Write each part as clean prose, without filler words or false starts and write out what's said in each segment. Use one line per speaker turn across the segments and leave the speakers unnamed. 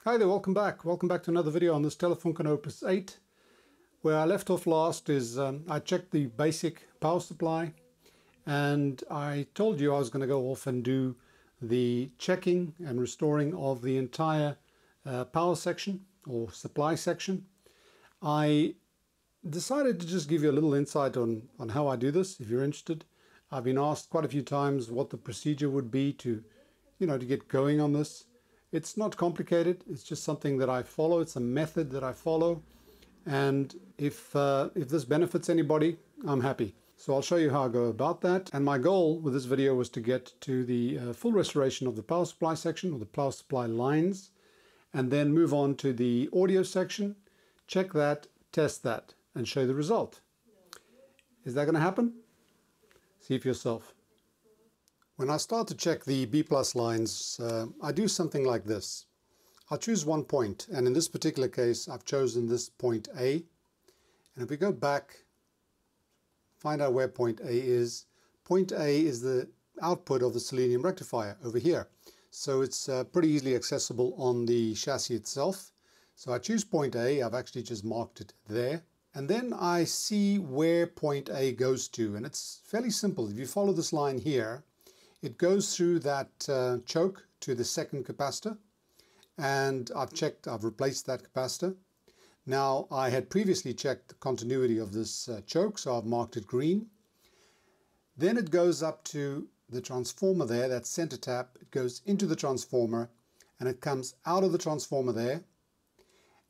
Hi there, welcome back. Welcome back to another video on this Telefunken Opus 8. Where I left off last is I checked the basic power supply, and I told you I was going to go off and do the checking and restoring of the entire power section or supply section. I decided to just give you a little insight on how I do this if you're interested. I've been asked quite a few times what the procedure would be to get going on this. It's not complicated, it's just something that I follow, it's a method that I follow, and if this benefits anybody, I'm happy. So I'll show you how I go about that, and my goal with this video was to get to the full restoration of the power supply section, or the power supply lines, and then move on to the audio section, check that, test that, and show you the result. Is that going to happen? See for yourself. When I start to check the B+ lines, I do something like this. I'll choose one point, and in this particular case I've chosen this point A. And if we go back, find out where point A is. Point A is the output of the selenium rectifier over here. So it's pretty easily accessible on the chassis itself. So I choose point A, I've actually just marked it there. And then I see where point A goes to, and it's fairly simple. If you follow this line here, it goes through that choke to the second capacitor, and I've replaced that capacitor. Now I had previously checked the continuity of this choke, so I've marked it green. Then it goes up to the transformer there, that center tap. It goes into the transformer and it comes out of the transformer there,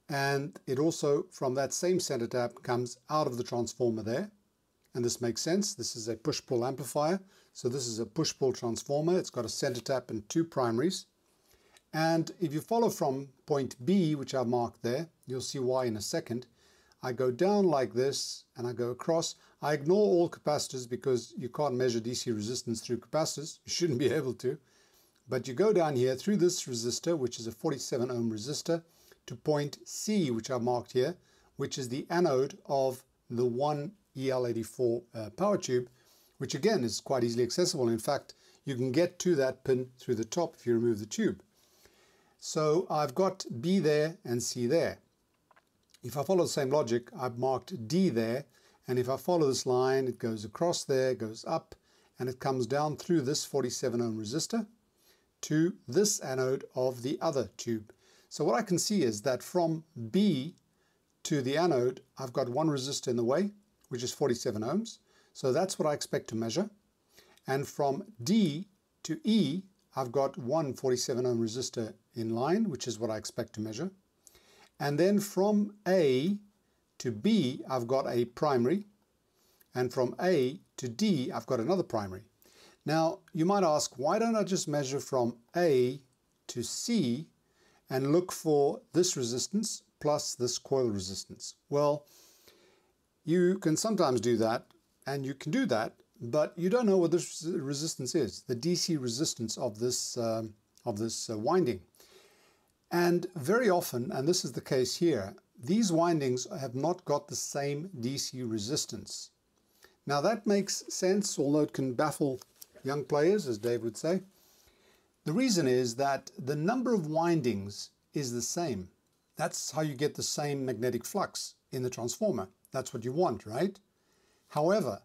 and it also from that same center tap comes out of the transformer there. And this makes sense. This is a push-pull amplifier. So this is a push-pull transformer. It's got a center tap and two primaries. And if you follow from point B, which I've marked there, you'll see why in a second. I go down like this and I go across. I ignore all capacitors because you can't measure DC resistance through capacitors. You shouldn't be able to. But you go down here through this resistor, which is a 47 ohm resistor, to point C, which I've marked here, which is the anode of the one EL84 power tube, which again is quite easily accessible. In fact, you can get to that pin through the top if you remove the tube. So I've got B there and C there. If I follow the same logic, I've marked D there, and if I follow this line, it goes across there, goes up, and it comes down through this 47 ohm resistor to this anode of the other tube. So what I can see is that from B to the anode, I've got one resistor in the way, which is 47 ohms. So that's what I expect to measure. And from D to E, I've got one 47 ohm resistor in line, which is what I expect to measure. And then from A to B, I've got a primary. And from A to D, I've got another primary. Now, you might ask, why don't I just measure from A to C and look for this resistance plus this coil resistance? Well, you can sometimes do that, and you can do that, but you don't know what this resistance is, the DC resistance of this winding. And very often, and this is the case here, these windings have not got the same DC resistance. Now that makes sense, although it can baffle young players, as Dave would say. The reason is that the number of windings is the same. That's how you get the same magnetic flux in the transformer. That's what you want, right? However,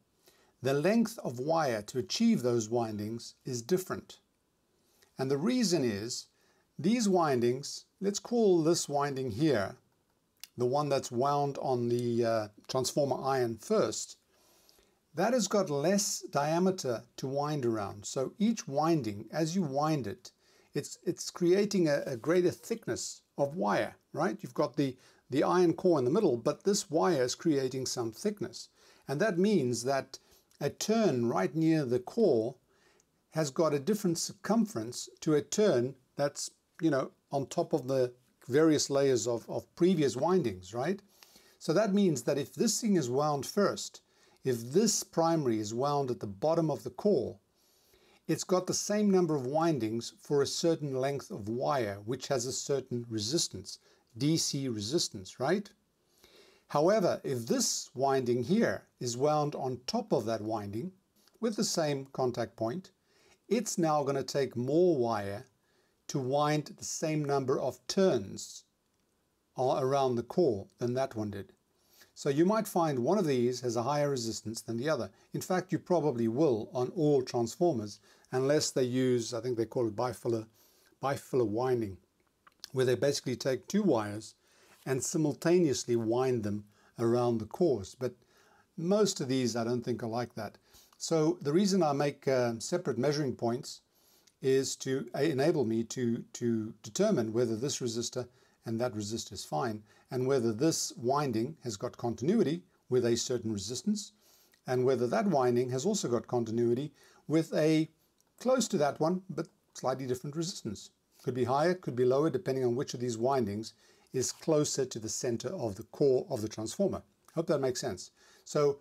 the length of wire to achieve those windings is different. And the reason is, these windings, let's call this winding here, the one that's wound on the transformer iron first, that has got less diameter to wind around. So each winding, as you wind it, it's creating a greater thickness of wire, right? You've got the iron core in the middle, but this wire is creating some thickness. And that means that a turn right near the core has got a different circumference to a turn that's, on top of the various layers of previous windings, right? So that means that if this thing is wound first, if this primary is wound at the bottom of the core, it's got the same number of windings for a certain length of wire, which has a certain resistance, DC resistance, right? However, if this winding here is wound on top of that winding with the same contact point, it's now going to take more wire to wind the same number of turns around the core than that one did. So you might find one of these has a higher resistance than the other. In fact, you probably will on all transformers, unless they use, I think they call it bifiller winding, where they basically take two wires and simultaneously wind them around the cores. But most of these I don't think are like that. So the reason I make separate measuring points is to enable me to determine whether this resistor and that resistor is fine, and whether this winding has got continuity with a certain resistance, and whether that winding has also got continuity with a close to that one but slightly different resistance. Could be higher, could be lower, depending on which of these windings is closer to the center of the core of the transformer. Hope that makes sense. So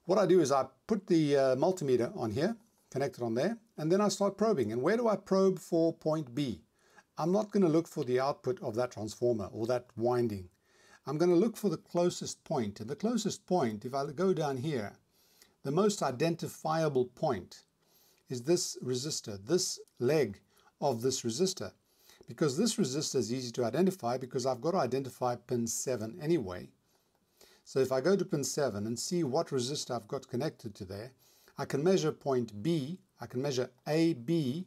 what I do is I put the multimeter on here, connect it on there, and then I start probing. And where do I probe for point B? I'm not going to look for the output of that transformer or that winding. I'm going to look for the closest point. And the closest point, if I go down here, the most identifiable point is this resistor, this leg of this resistor. Because this resistor is easy to identify because I've got to identify pin 7 anyway. So if I go to pin 7 and see what resistor I've got connected to there, I can measure point B, I can measure AB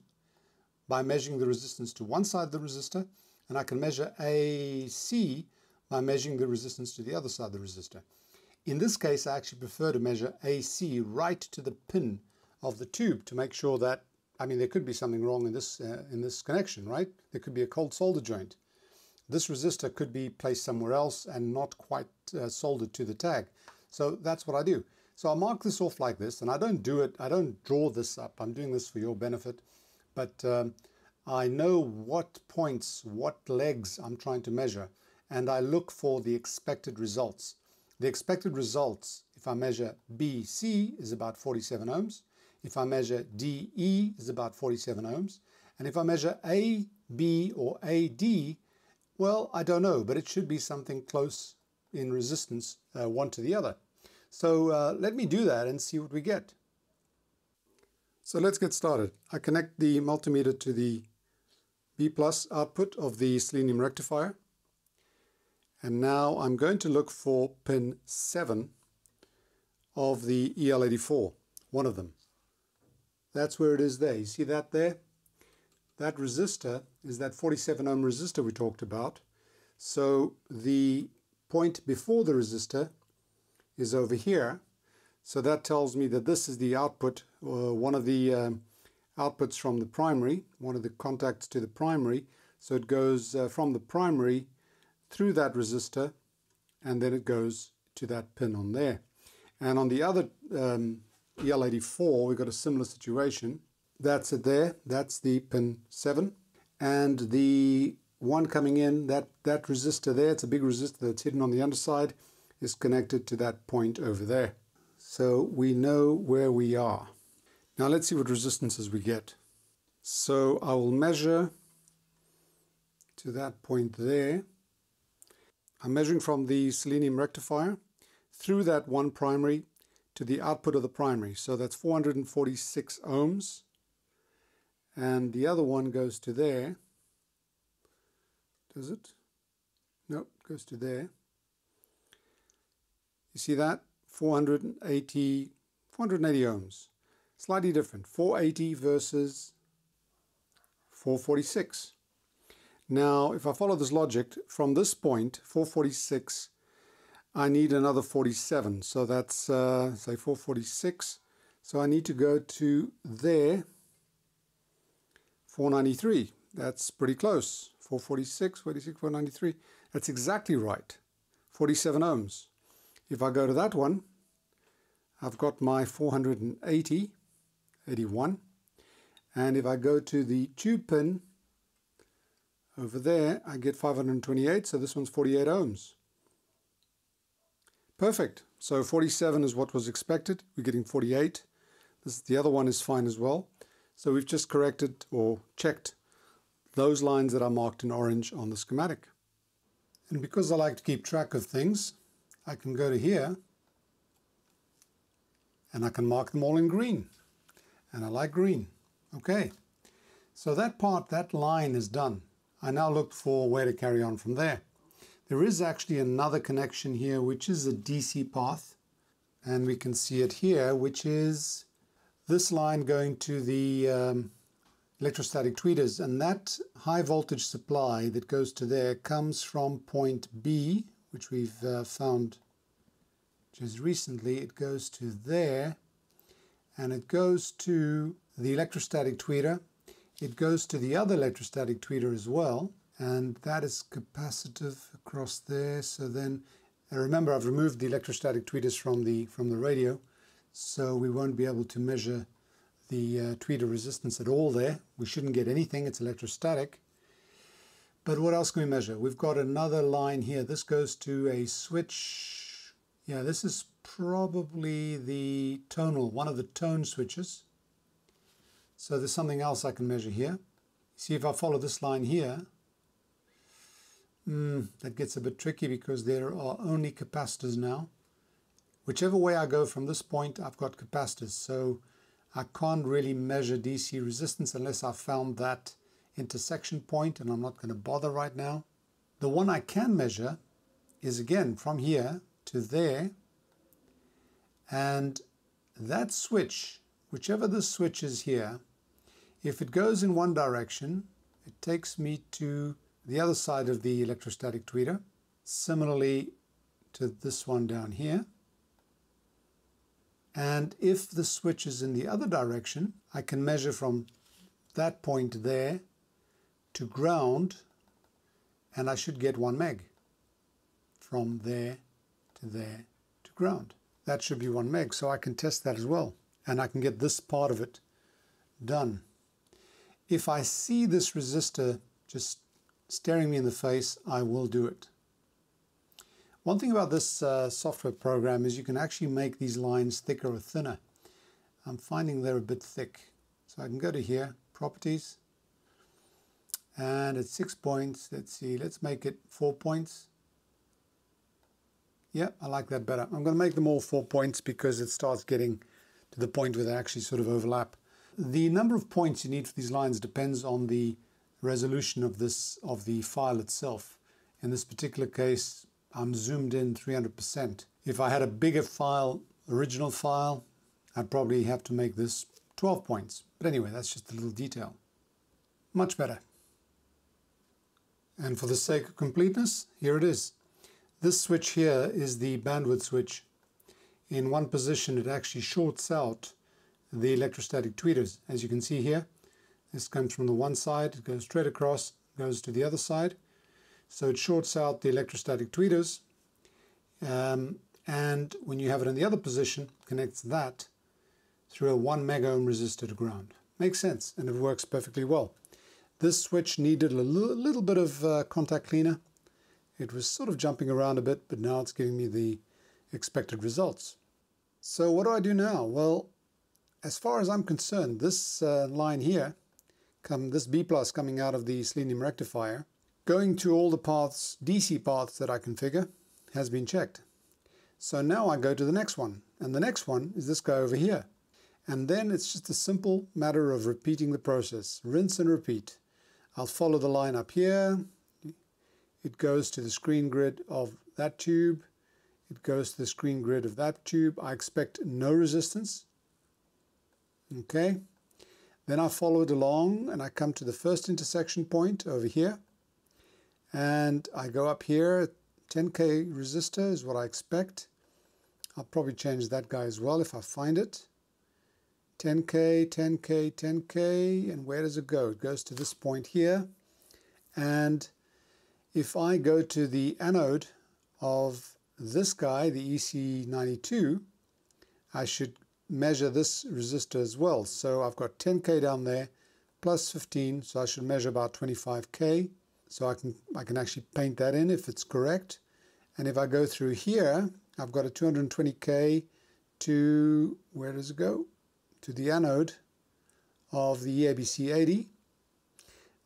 by measuring the resistance to one side of the resistor, and I can measure AC by measuring the resistance to the other side of the resistor. In this case, I actually prefer to measure AC right to the pin of the tube to make sure that, I mean, there could be something wrong in this connection, right? There could be a cold solder joint. This resistor could be placed somewhere else and not quite soldered to the tag. So that's what I do. So I'll mark this off like this, and I don't draw this up. I'm doing this for your benefit. But I know what points, what legs I'm trying to measure, and I look for the expected results. The expected results, if I measure BC, is about 47 ohms. If I measure DE, is about 47 ohms. And if I measure AB or AD, well, I don't know, but it should be something close in resistance one to the other. So let me do that and see what we get. So let's get started. I connect the multimeter to the B+ output of the selenium rectifier. And now I'm going to look for pin 7 of the EL84, one of them. That's where it is there. You see that there? That resistor is that 47 ohm resistor we talked about. So the point before the resistor is over here. So that tells me that this is the output, one of the outputs from the primary, one of the contacts to the primary. So it goes from the primary through that resistor, and then it goes to that pin on there. And on the other EL84, we've got a similar situation. That's it there, that's the pin 7. And the one coming in, that resistor there, it's a big resistor that's hidden on the underside, is connected to that point over there. So we know where we are. Now let's see what resistances we get. So I will measure to that point there. I'm measuring from the selenium rectifier through that one primary to the output of the primary. So that's 446 ohms. And the other one goes to there. Does it? Nope, goes to there. You see that? 480 ohms. Slightly different. 480 versus 446. Now, if I follow this logic, from this point, 446, I need another 47. So that's, say, 446. So I need to go to there, 493. That's pretty close. 446, 493. That's exactly right. 47 ohms. If I go to that one, I've got my 480, 81. And if I go to the tube pin over there, I get 528. So this one's 48 ohms. Perfect. So 47 is what was expected. We're getting 48. The other one is fine as well. So we've just corrected or checked those lines that are marked in orange on the schematic. And because I like to keep track of things, I can go to here and I can mark them all in green. And I like green. Okay. So that part, that line is done. I now look for where to carry on from there. There is actually another connection here, which is a DC path, and we can see it here, which is this line going to the electrostatic tweeters, and that high voltage supply that goes to there comes from point B, which we've found just recently. It goes to there, and it goes to the electrostatic tweeter. It goes to the other electrostatic tweeter as well, and that is capacitive across there. So then, remember, I've removed the electrostatic tweeters from the radio, so we won't be able to measure the tweeter resistance at all there. We shouldn't get anything, it's electrostatic. But what else can we measure? We've got another line here. This goes to a switch. Yeah, this is probably the tonal, one of the tone switches. So there's something else I can measure here. See, if I follow this line here, that gets a bit tricky because there are only capacitors now. Whichever way I go from this point, I've got capacitors. So I can't really measure DC resistance unless I found that intersection point, and I'm not going to bother right now. The one I can measure is again from here to there, and that switch, whichever the switch is here, if it goes in one direction, it takes me to the other side of the electrostatic tweeter, similarly to this one down here. And if the switch is in the other direction, I can measure from that point there to ground, and I should get 1 meg. From there to ground. That should be 1 meg, so I can test that as well. And I can get this part of it done. If I see this resistor just staring me in the face, I will do it. One thing about this software program is you can actually make these lines thicker or thinner. I'm finding they're a bit thick. So I can go to here, Properties, and at 6 points, let's see, let's make it 4 points. Yeah, I like that better. I'm going to make them all 4 points because it starts getting to the point where they actually sort of overlap. The number of points you need for these lines depends on the resolution of the file itself. In this particular case, I'm zoomed in 300%. If I had a bigger file, original file, I'd probably have to make this 12 points. But anyway, that's just a little detail. Much better. And for the sake of completeness, here it is. This switch here is the bandwidth switch. In one position, it actually shorts out the electrostatic tweeters. As you can see here, this comes from the one side, it goes straight across, goes to the other side. So it shorts out the electrostatic tweeters, and when you have it in the other position, connects that through a 1 mega ohm resistor to ground. Makes sense, and it works perfectly well. This switch needed a little bit of contact cleaner. It was sort of jumping around a bit, but now it's giving me the expected results. So what do I do now? Well, as far as I'm concerned, this line here, this B plus coming out of the selenium rectifier, going to all the paths, DC paths that I configure, has been checked. So now I go to the next one, and the next one is this guy over here. And then it's just a simple matter of repeating the process. Rinse and repeat. I'll follow the line up here. It goes to the screen grid of that tube. It goes to the screen grid of that tube. I expect no resistance. Okay. Then I follow it along and I come to the first intersection point over here. And I go up here. 10K resistor is what I expect. I'll probably change that guy as well if I find it. 10K, 10K, 10K, and where does it go? It goes to this point here. And if I go to the anode of this guy, the EC92, I should measure this resistor as well. So I've got 10K down there plus 15, so I should measure about 25K. So I can actually paint that in if it's correct. And if I go through here, I've got a 220K to, where does it go? To the anode of the EABC 80.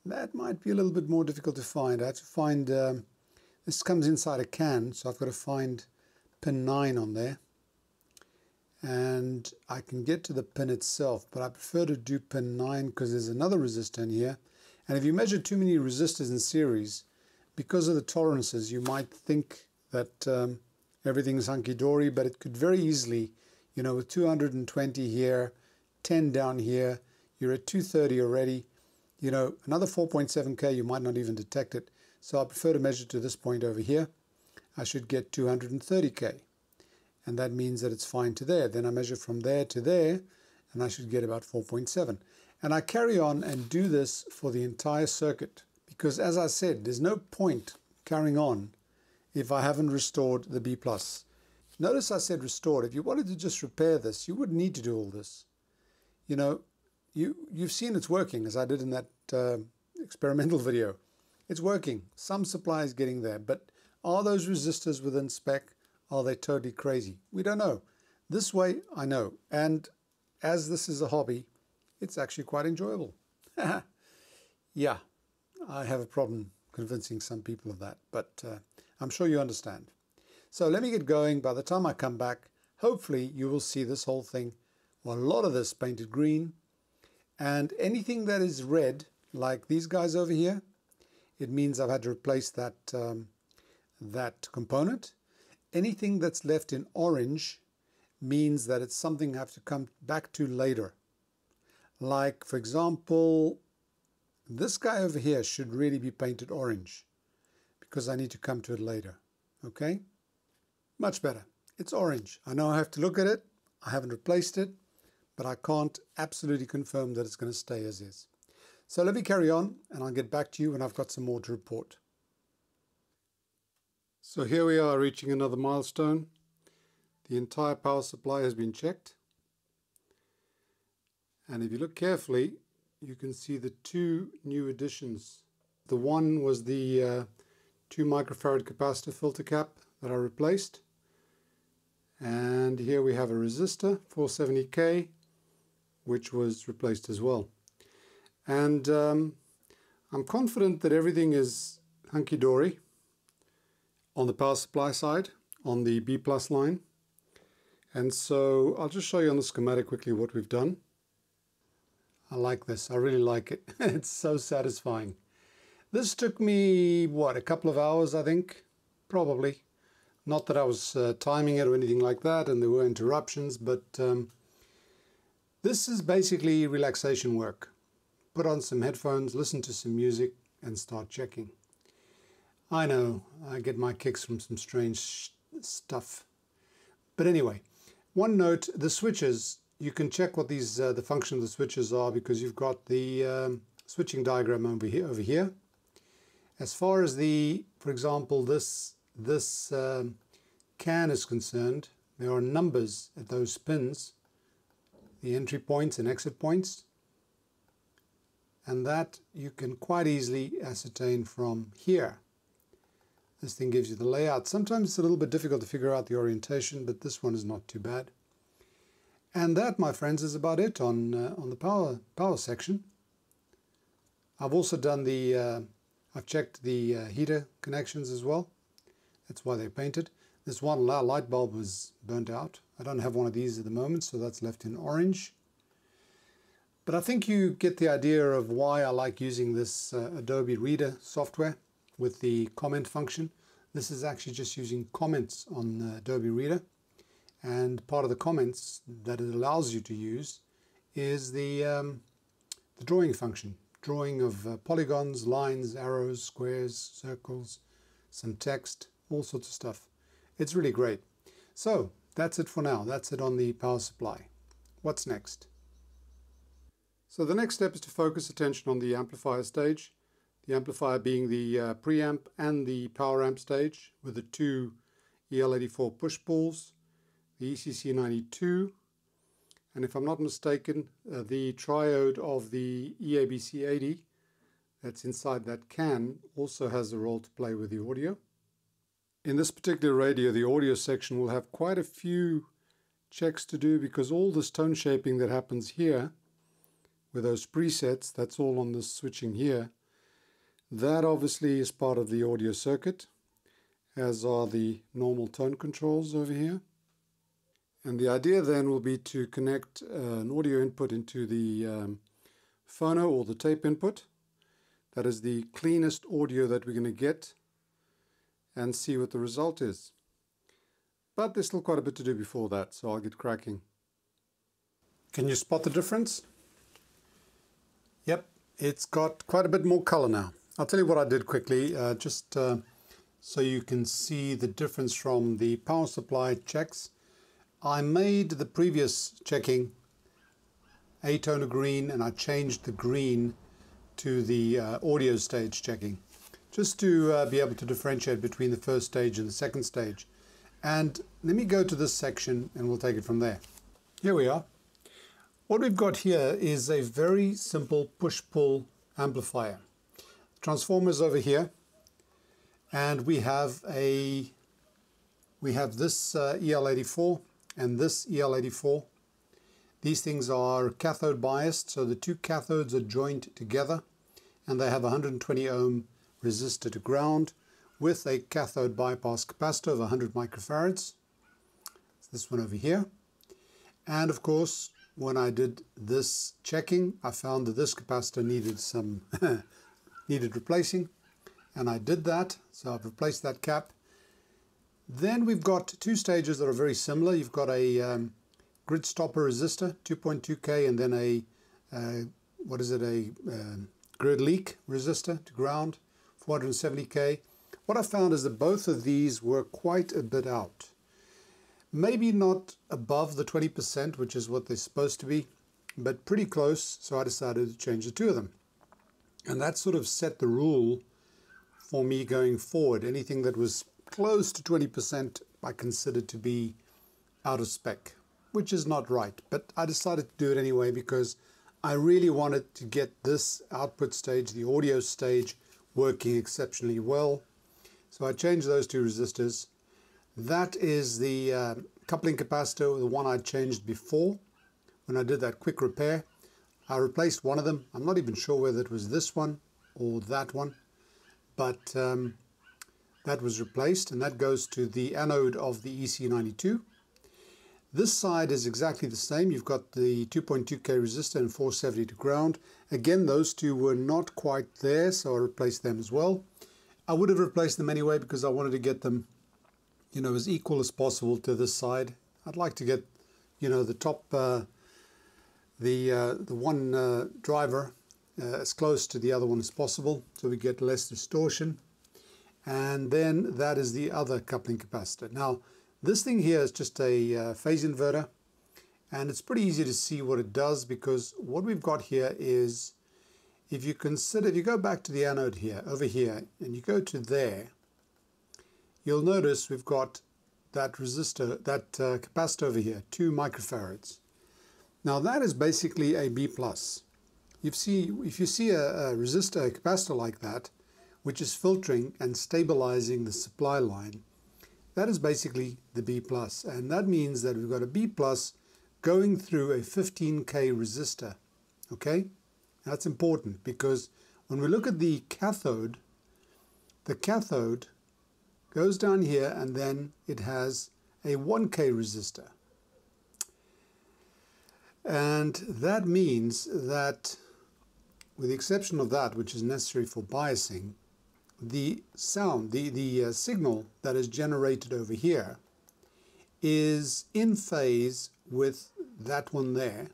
That might be a little bit more difficult to find. I have to find, this comes inside a can, so I've got to find pin 9 on there. and I can get to the pin itself, but I prefer to do pin 9 because there's another resistor in here. And if you measure too many resistors in series, because of the tolerances, you might think that everything is hunky-dory, but it could very easily, you know, with 220 here, 10 down here, you're at 230 already. You know, another 4.7K, you might not even detect it. So I prefer to measure to this point over here. I should get 230K. And that means that it's fine to there. Then I measure from there to there, and I should get about 4.7. And I carry on and do this for the entire circuit. Because as I said, there's no point carrying on if I haven't restored the B+. Notice I said restored. If you wanted to just repair this, you wouldn't need to do all this. You know, you've seen it's working, as I did in that experimental video. It's working. Some supply is getting there, but are those resistors within spec? Are they totally crazy? We don't know. This way, I know. And as this is a hobby, it's actually quite enjoyable. Yeah, I have a problem convincing some people of that, but I'm sure you understand. So let me get going. By the time I come back, hopefully you will see this whole thing, well, a lot of this painted green, and anything that is red, like these guys over here, it means I've had to replace that, that component. Anything that's left in orange means that it's something I have to come back to later. Like, for example, this guy over here should really be painted orange because I need to come to it later. Okay? Much better. It's orange. I know I have to look at it. I haven't replaced it, but I can't absolutely confirm that it's going to stay as is. So let me carry on, and I'll get back to you when I've got some more to report. So here we are reaching another milestone. The entire power supply has been checked. And if you look carefully, you can see the two new additions. The one was the 2 microfarad capacitor filter cap that I replaced. And here we have a resistor, 470K, which was replaced as well. And I'm confident that everything is hunky-dory on the power supply side, on the B+ line. And so I'll just show you on the schematic quickly what we've done. I like this. I really like it. It's so satisfying. This took me, what, a couple of hours, I think? Probably. Not that I was timing it or anything like that, and there were interruptions, but this is basically relaxation work. Put on some headphones, listen to some music, and start checking. I know, I get my kicks from some strange stuff. But anyway, one note, the switches, you can check what these the function of the switches are because you've got the switching diagram over here. As far as the, for example, this can is concerned, there are numbers at those pins, the entry points and exit points, and that you can quite easily ascertain from here. This thing gives you the layout. Sometimes it's a little bit difficult to figure out the orientation, but this one is not too bad. And that, my friends, is about it on the power section. I've also done the I've checked the heater connections as well. That's why they're painted. This one light bulb was burnt out. I don't have one of these at the moment, so that's left in orange. But I think you get the idea of why I like using this Adobe Reader software with the comment function. This is actually just using comments on Adobe Reader. And part of the comments that it allows you to use is the drawing function. Drawing of polygons, lines, arrows, squares, circles, some text, all sorts of stuff. It's really great. So that's it for now. That's it on the power supply. What's next? So the next step is to focus attention on the amplifier stage. The amplifier being the preamp and the power amp stage with the 2 EL84 push-pulls, the ECC92, and if I'm not mistaken, the triode of the EABC80 that's inside that can also has a role to play with the audio. In this particular radio, the audio section will have quite a few checks to do because all this tone shaping that happens here with those presets, that's all on this switching here. That obviously is part of the audio circuit, as are the normal tone controls over here. And the idea then will be to connect an audio input into the phono or the tape input. That is the cleanest audio that we're going to get, and see what the result is. But there's still quite a bit to do before that, so I'll get cracking. Can you spot the difference? Yep, it's got quite a bit more color now. I'll tell you what I did quickly, just so you can see the difference from the power supply checks. I made the previous checking a tone of green, and I changed the green to the audio stage checking, just to be able to differentiate between the first stage and the second stage. And let me go to this section and we'll take it from there. Here we are. What we've got here is a very simple push-pull amplifier. Transformers over here, and we have this EL84 and this EL84. These things are cathode biased, so the two cathodes are joined together, and they have a 120 ohm resistor to ground with a cathode bypass capacitor of 100 microfarads. This one over here. And of course, when I did this checking, I found that this capacitor needed some needed replacing, and I did that, so I've replaced that cap. Then we've got two stages that are very similar. You've got a grid stopper resistor, 2.2K, and then a grid leak resistor to ground, 470K. What I found is that both of these were quite a bit out. Maybe not above the 20%, which is what they're supposed to be, but pretty close, so I decided to change the two of them. And that sort of set the rule for me going forward. Anything that was close to 20% I considered to be out of spec, which is not right. But I decided to do it anyway because I really wanted to get this output stage, the audio stage, working exceptionally well. So I changed those two resistors. That is the coupling capacitor, the one I changed before when I did that quick repair. I replaced one of them. I'm not even sure whether it was this one or that one, but that was replaced, and that goes to the anode of the EC92. This side is exactly the same. You've got the 2.2K resistor and 470 to ground. Again, those two were not quite there, so I replaced them as well. I would have replaced them anyway because I wanted to get them, you know, as equal as possible to this side. I'd like to get, you know, the top, the one driver as close to the other one as possible, so we get less distortion. And then that is the other coupling capacitor. Now, this thing here is just a phase inverter, and it's pretty easy to see what it does, because what we've got here is, if you go back to the anode here, over here, and you go to there, you'll notice we've got that resistor, that capacitor over here, 2 microfarads. Now that is basically a B+. If you see a resistor, a capacitor like that, which is filtering and stabilizing the supply line, that is basically the B+. And that means that we've got a B+ going through a 15K resistor. Okay? That's important, because when we look at the cathode goes down here, and then it has a 1K resistor. And that means that, with the exception of that, which is necessary for biasing, the sound, the signal that is generated over here is in phase with that one there,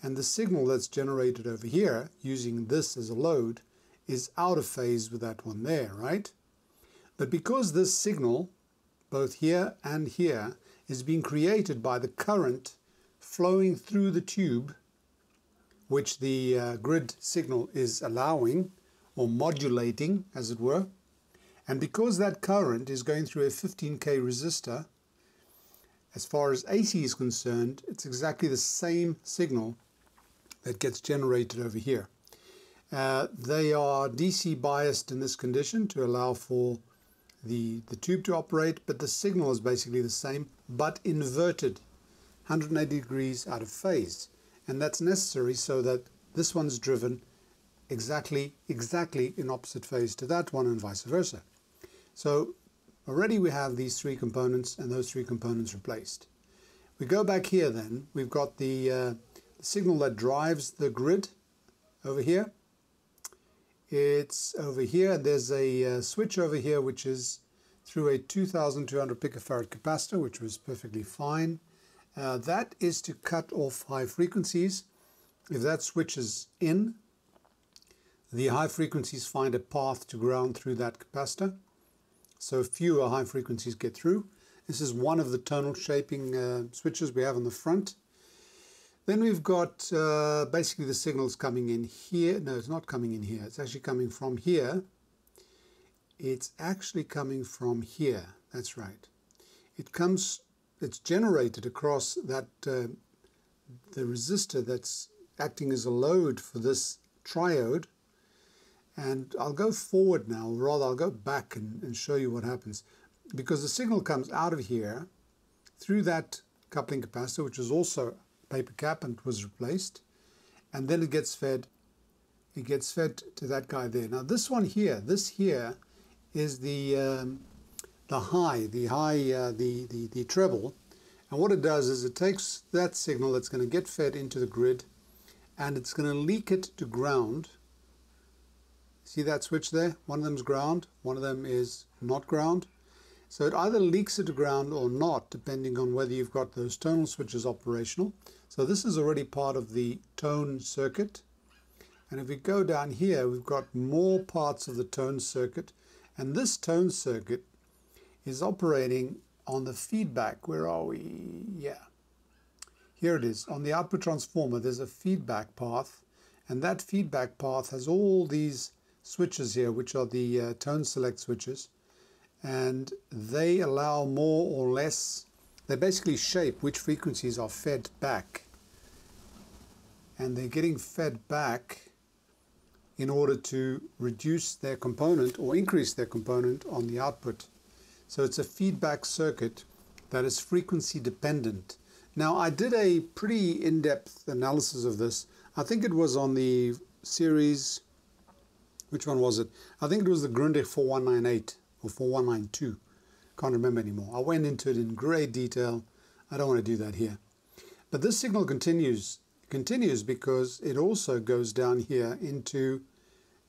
and the signal that's generated over here, using this as a load, is out of phase with that one there, right? But because this signal, both here and here, is being created by the current flowing through the tube, which the grid signal is allowing, or modulating, as it were, and because that current is going through a 15K resistor, as far as AC is concerned, it's exactly the same signal that gets generated over here. They are DC biased in this condition to allow for the tube to operate, but the signal is basically the same, but inverted, 180 degrees out of phase. And that's necessary so that this one's driven exactly in opposite phase to that one, and vice versa. So already we have these three components, and those three components replaced. We go back here then, we've got the signal that drives the grid over here. It's over here, and there's a switch over here which is through a 2200 picofarad capacitor, which was perfectly fine. That is to cut off high frequencies. If that switch is in, the high frequencies find a path to ground through that capacitor, so fewer high frequencies get through. This is one of the tonal shaping switches we have on the front. Then we've got basically the signals coming in here. No, it's not coming in here. It's actually coming from here. It's actually coming from here. That's right. It's generated across that the resistor that's acting as a load for this triode. And I'll go forward now, or rather I'll go back and show you what happens. Because the signal comes out of here through that coupling capacitor, which is also paper cap and was replaced, and then it gets fed to that guy there. Now this one here, this here is the treble, and what it does is it takes that signal that's going to get fed into the grid and it's going to leak it to ground. See that switch there? One of them's ground, one of them is not ground. So it either leaks it to ground or not, depending on whether you've got those tonal switches operational. So this is already part of the tone circuit. And if we go down here, we've got more parts of the tone circuit. And this tone circuit is operating on the feedback. Where are we? Yeah. Here it is. On the output transformer, there's a feedback path. And that feedback path has all these switches here, which are the tone select switches. And they allow more or less, they basically shape which frequencies are fed back. And they're getting fed back in order to reduce their component or increase their component on the output. So it's a feedback circuit that is frequency dependent. Now I did a pretty in-depth analysis of this. I think it was on the series, which one was it? I think it was the GRUNDIG 4198. Or 4192, can't remember anymore. I went into it in great detail. I don't want to do that here. But this signal continues because it also goes down here into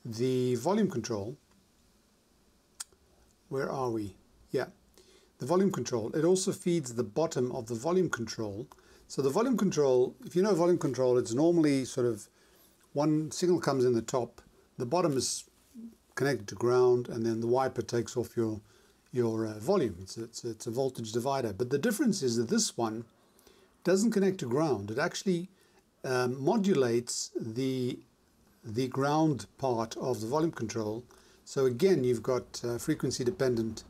the volume control. Where are we? Yeah, the volume control. It also feeds the bottom of the volume control. So the volume control, if you know volume control, it's normally sort of one signal comes in the top, the bottom is connected to ground, and then the wiper takes off your volume. It's a voltage divider. But the difference is that this one doesn't connect to ground. It actually modulates the ground part of the volume control. So again, you've got frequency dependent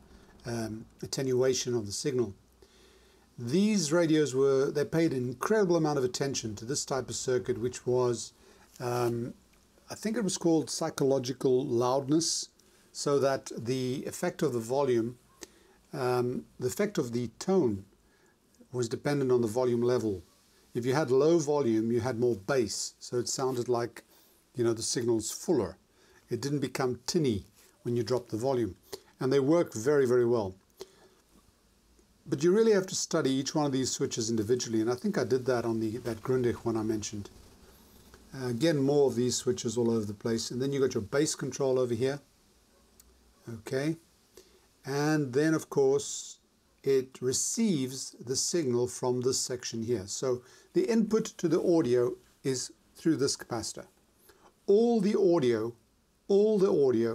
attenuation of the signal. These radios they paid an incredible amount of attention to this type of circuit, which was I think it was called psychological loudness, so that the effect of the volume, the effect of the tone was dependent on the volume level. If you had low volume, you had more bass, so it sounded like, you know, the signal's fuller. It didn't become tinny when you dropped the volume, and they worked very, very well. But you really have to study each one of these switches individually, and I think I did that on that GRUNDIG one I mentioned. Again, more of these switches all over the place. And then you've got your bass control over here. Okay. And then, of course, it receives the signal from this section here. So the input to the audio is through this capacitor. All the audio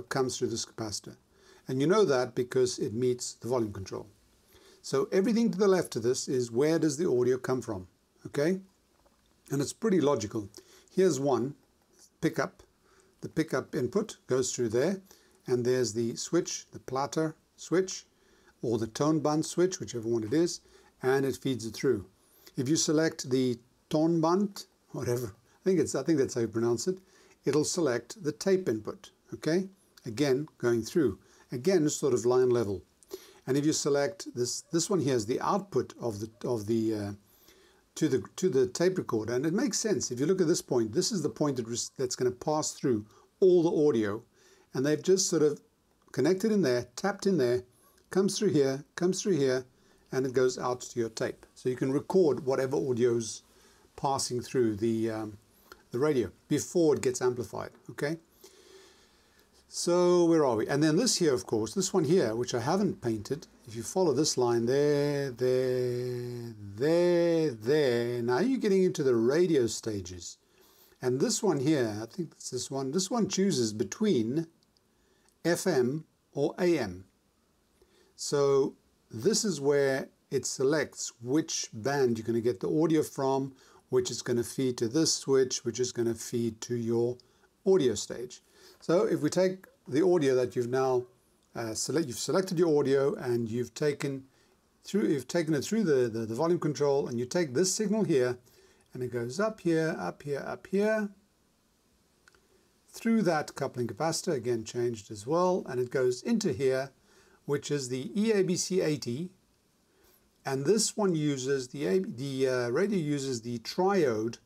comes through this capacitor. And you know that because it meets the volume control. So everything to the left of this is where does the audio come from? Okay. And it's pretty logical. Here's one pickup. The pickup input goes through there, and there's the switch, the platter switch, or the tone band switch, whichever one it is, and it feeds it through. If you select the tone band, whatever, I think that's how you pronounce it, it'll select the tape input. Okay, again going through. Again, it's sort of line level. And if you select this one here is the output of the to the tape recorder, and it makes sense. If you look at this point, this is the point that's going to pass through all the audio, and they've just sort of connected in there, tapped in there, comes through here, and it goes out to your tape. So you can record whatever audio's passing through the radio before it gets amplified. Okay. So where are we? And then this here, of course, this one here, which I haven't painted. If you follow this line there, now you're getting into the radio stages. And this one here, I think it's this one chooses between FM or AM. So this is where it selects which band you're going to get the audio from, which is going to feed to this switch, which is going to feed to your audio stage. So if we take the audio that you've now you've selected your audio and you've taken it through the volume control, and you take this signal here and it goes up here, up here, up here, through that coupling capacitor, again changed as well, and it goes into here, which is the EABC80, and this one uses the radio uses the triode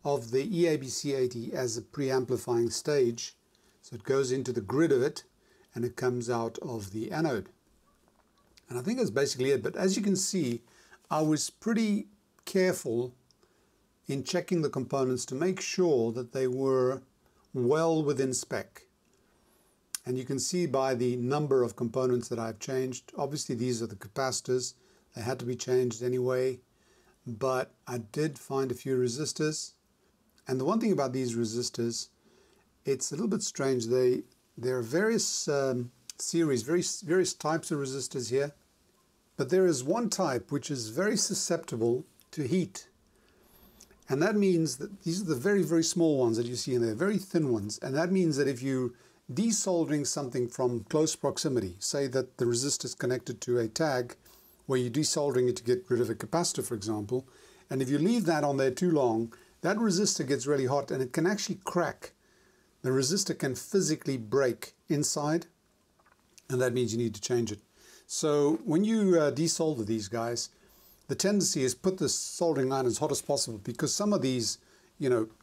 of the EABC80 as a preamplifying stage. So it goes into the grid of it and it comes out of the anode. And I think that's basically it. But as you can see, I was pretty careful in checking the components to make sure that they were well within spec. And you can see by the number of components that I've changed. Obviously these are the capacitors. They had to be changed anyway. But I did find a few resistors. And the one thing about these resistors, it's a little bit strange. There are various series, various types of resistors here, but there is one type which is very susceptible to heat, and that means that these are the very, very small ones that you see in there, very thin ones, and that means that if you desoldering something from close proximity, say that the resistor is connected to a tag where you're desoldering it to get rid of a capacitor, for example, and if you leave that on there too long, that resistor gets really hot and it can actually crack. The resistor can physically break inside, and that means you need to change it. So when you desolder these guys, the tendency is put the soldering iron as hot as possible, because some of these,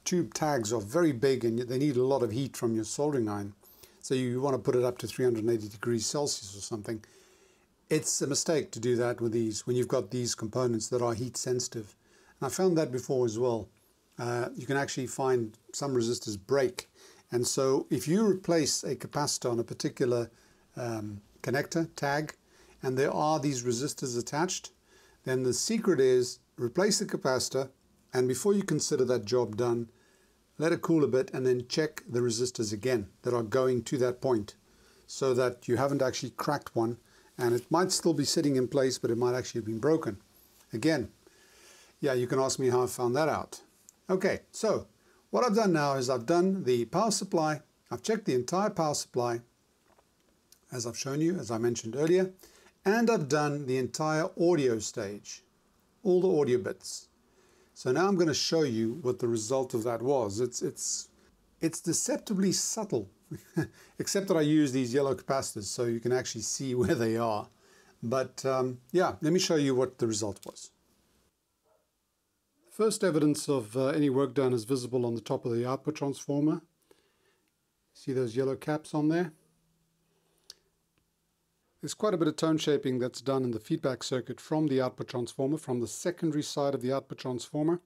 tube tags are very big and they need a lot of heat from your soldering iron. So you want to put it up to 380 degrees Celsius or something. It's a mistake to do that with these when you've got these components that are heat sensitive. And I found that before as well. You can actually find some resistors break. And so if you replace a capacitor on a particular connector tag, and there are these resistors attached, then the secret is replace the capacitor, and before you consider that job done, let it cool a bit and then check the resistors again that are going to that point, so that you haven't actually cracked one, and it might still be sitting in place, but it might actually have been broken. Again, yeah, you can ask me how I found that out. Okay, so what I've done now is I've done the power supply. I've checked the entire power supply, as I've shown you, as I mentioned earlier, and I've done the entire audio stage, all the audio bits. So now I'm going to show you what the result of that was. It's deceptively subtle, except that I use these yellow capacitors so you can actually see where they are. But yeah, let me show you what the result was. First evidence of any work done is visible on the top of the output transformer. See those yellow caps on there? There's quite a bit of tone shaping that's done in the feedback circuit from the output transformer, from the secondary side of the output transformer,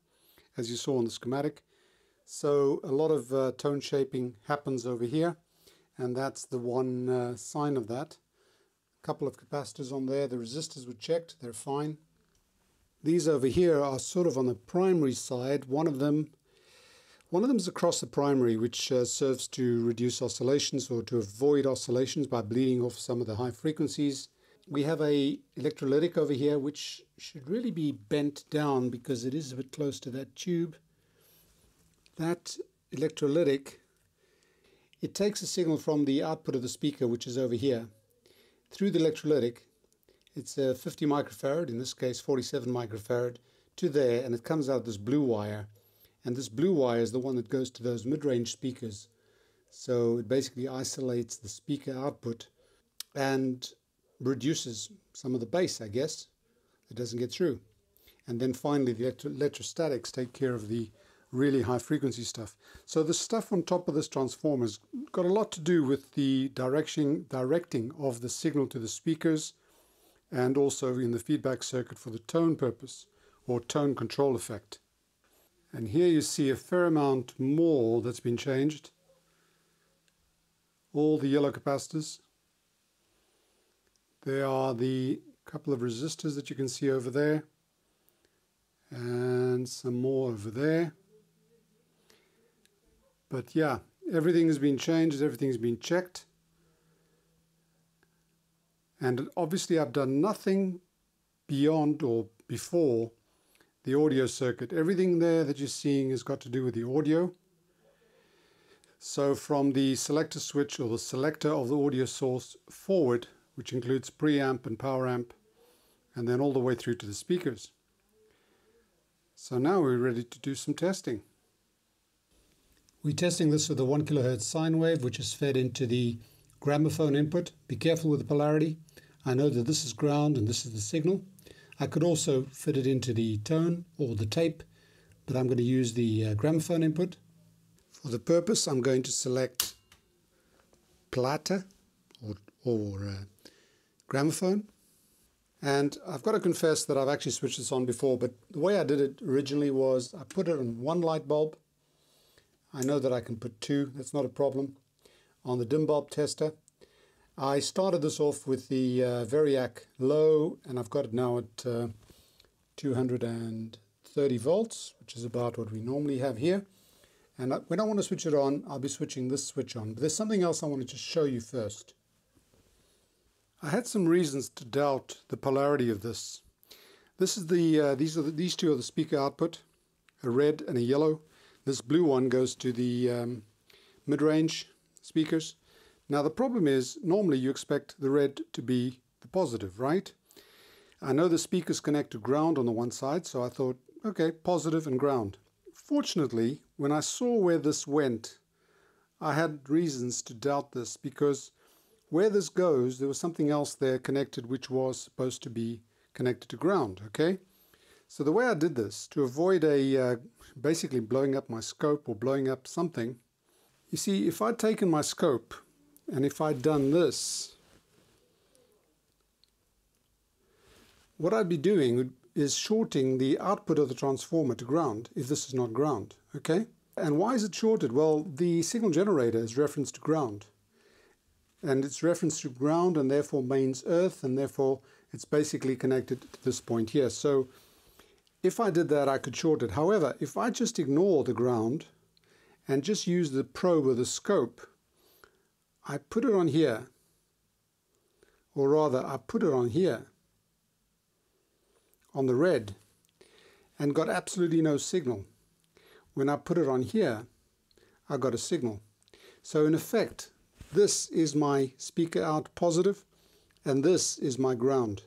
as you saw in the schematic. So a lot of tone shaping happens over here, and that's the one sign of that. A couple of capacitors on there. The resistors were checked, they're fine. These over here are sort of on the primary side. One of them is across the primary, which serves to reduce oscillations or to avoid oscillations by bleeding off some of the high frequencies. We have a electrolytic over here, which should really be bent down because it is a bit close to that tube. That electrolytic, it takes a signal from the output of the speaker, which is over here, through the electrolytic. It's a 50 microfarad, in this case 47 microfarad, to there, and it comes out this blue wire. And this blue wire is the one that goes to those mid-range speakers. So it basically isolates the speaker output and reduces some of the bass, I guess. It doesn't get through. And then finally the electrostatics take care of the really high frequency stuff. So the stuff on top of this transformer's got a lot to do with the directing of the signal to the speakers and also in the feedback circuit for the tone purpose or tone control effect. And here you see a fair amount more that's been changed. All the yellow capacitors. There are the couple of resistors that you can see over there, and some more over there. But yeah, everything has been changed, everything's been checked. And obviously I've done nothing beyond or before the audio circuit. Everything there that you're seeing has got to do with the audio. So from the selector switch or the selector of the audio source forward, which includes preamp and power amp, and then all the way through to the speakers. So now we're ready to do some testing. We're testing this with a 1 kHz sine wave, which is fed into the gramophone input. Be careful with the polarity. I know that this is ground and this is the signal. I could also fit it into the tone or the tape, but I'm going to use the gramophone input. For the purpose, I'm going to select Platte or gramophone. And I've got to confess that I've actually switched this on before, but the way I did it originally was I put it on one light bulb. I know that I can put two, that's not a problem. On the dim bulb tester, I started this off with the Variac low, and I've got it now at 230 volts, which is about what we normally have here. And when I want to switch it on, I'll be switching this switch on. But there's something else I want to just show you first. I had some reasons to doubt the polarity of this. This is these two are the speaker output, a red and a yellow. This blue one goes to the mid-range speakers. Now the problem is, normally you expect the red to be the positive, right? I know the speakers connect to ground on the one side, so I thought, okay, positive and ground. Fortunately, when I saw where this went, I had reasons to doubt this, because where this goes, there was something else there connected which was supposed to be connected to ground, okay? So the way I did this, to avoid basically blowing up my scope or blowing up something, you see, if I'd taken my scope and if I'd done this, what I'd be doing is shorting the output of the transformer to ground, if this is not ground, okay? And why is it shorted? Well, the signal generator is referenced to ground. And it's referenced to ground and therefore mains earth, and therefore it's basically connected to this point here. So if I did that, I could short it. However, if I just ignore the ground and just use the probe or the scope, I put it on here, or rather I put it on here, on the red, and got absolutely no signal. When I put it on here, I got a signal. So in effect, this is my speaker out positive, and this is my ground.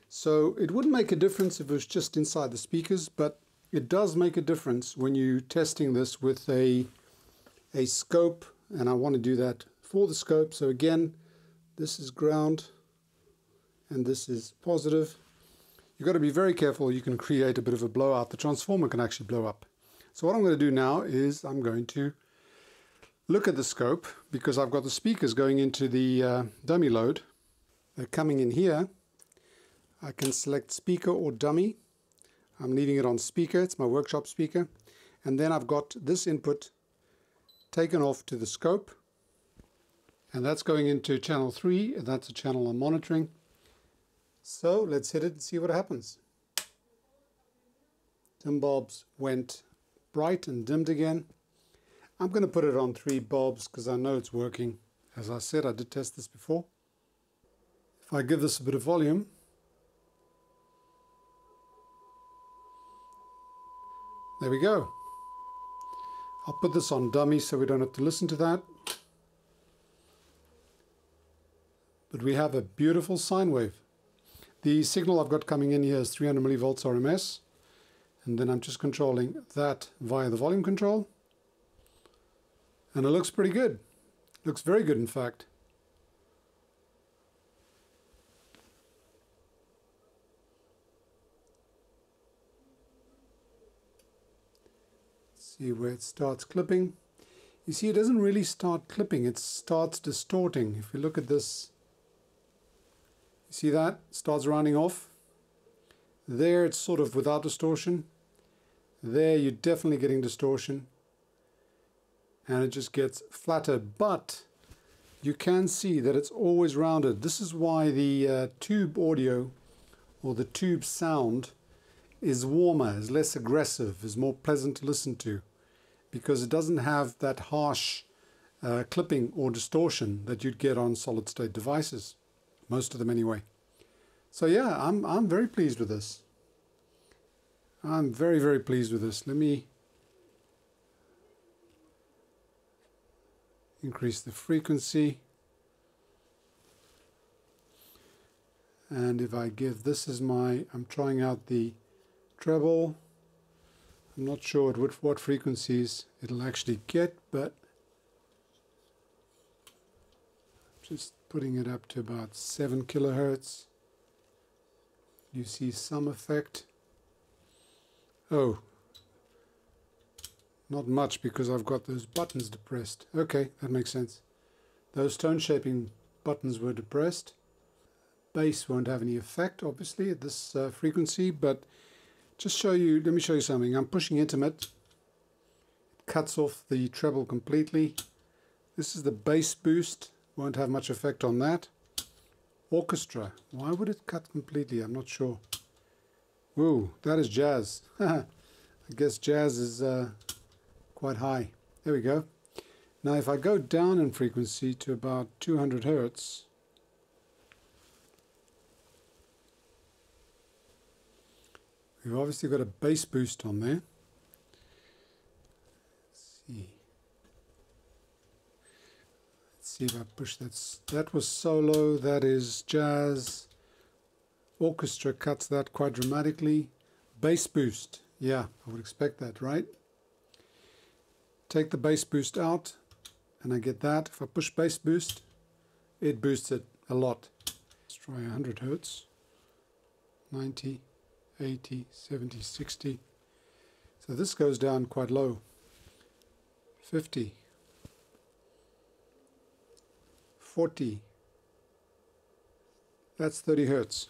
So it wouldn't make a difference if it was just inside the speakers, but it does make a difference when you're testing this with a scope, and I want to do that for the scope. So again, this is ground, and this is positive. You've got to be very careful. You can create a bit of a blowout. The transformer can actually blow up. So what I'm going to do now is I'm going to look at the scope, because I've got the speakers going into the dummy load. They're coming in here. I can select speaker or dummy. I'm leaving it on speaker. It's my workshop speaker. And then I've got this input taken off to the scope. And that's going into channel 3. And that's a channel I'm monitoring. So let's hit it and see what happens. Dim bulbs went bright and dimmed again. I'm going to put it on 3 bulbs because I know it's working. As I said, I did test this before. If I give this a bit of volume, there we go. I'll put this on dummy so we don't have to listen to that. But we have a beautiful sine wave. The signal I've got coming in here is 300 millivolts RMS. And then I'm just controlling that via the volume control. And it looks pretty good. Looks very good, in fact. Let's see where it starts clipping. You see, it doesn't really start clipping, it starts distorting. If you look at this, See that? Starts rounding off. There it's sort of without distortion. There you're definitely getting distortion. And it just gets flatter. But you can see that it's always rounded. This is why the tube audio or the tube sound is warmer, is less aggressive, is more pleasant to listen to. Because it doesn't have that harsh clipping or distortion that you'd get on solid state devices. Most of them anyway. So yeah, I'm very pleased with this. I'm very, very pleased with this. Let me increase the frequency. And if I give this as my, I'm trying out the treble. I'm not sure at what frequencies it'll actually get, but just putting it up to about 7 kilohertz. You see some effect. Oh, not much because I've got those buttons depressed. Okay, that makes sense. Those tone shaping buttons were depressed. Bass won't have any effect, obviously, at this frequency, but just show you, let me show you something. I'm pushing intimate. It cuts off the treble completely. This is the bass boost. Won't have much effect on that. Orchestra. Why would it cut completely? I'm not sure. Whoa, that is jazz. I guess jazz is quite high. There we go. Now if I go down in frequency to about 200 hertz, we've obviously got a bass boost on there. Let's see. Let's see if I push that. That was solo, that is jazz. Orchestra cuts that quite dramatically. Bass boost. Yeah, I would expect that, right? Take the bass boost out and I get that. If I push bass boost, it boosts it a lot. Let's try 100 hertz. 90. 80, 70, 60. So this goes down quite low. 50, 40. That's 30 hertz.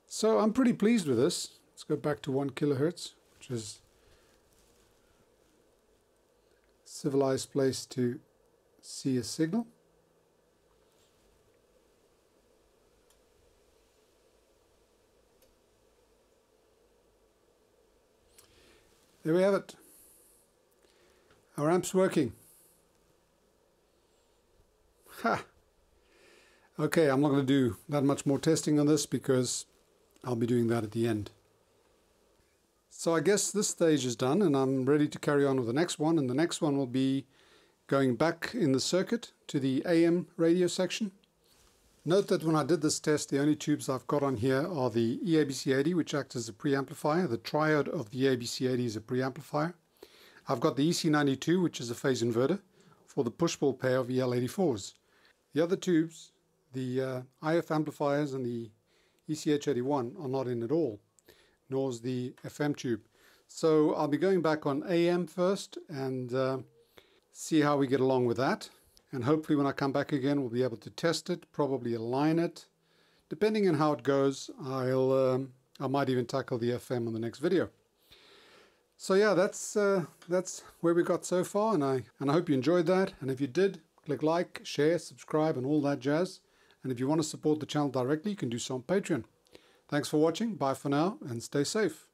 So I'm pretty pleased with this. Let's go back to 1 kilohertz, which is a civilized place to see a signal. There we have it. Our amp's working. Ha! Okay, I'm not going to do that much more testing on this because I'll be doing that at the end. So I guess this stage is done and I'm ready to carry on with the next one, and the next one will be going back in the circuit to the AM radio section. Note that when I did this test, the only tubes I've got on here are the EABC80, which acts as a preamplifier. The triode of the EABC80 is a preamplifier. I've got the EC92, which is a phase inverter, for the push-pull pair of EL84s. The other tubes, the IF amplifiers and the ECH81, are not in at all, nor is the FM tube. So I'll be going back on AM first and see how we get along with that. And hopefully when I come back again, we'll be able to test it, probably align it. Depending on how it goes, I might even tackle the FM on the next video. So yeah, that's where we got so far, and I hope you enjoyed that. And if you did, click like, share, subscribe, and all that jazz. And if you want to support the channel directly, you can do so on Patreon. Thanks for watching. Bye for now, and stay safe.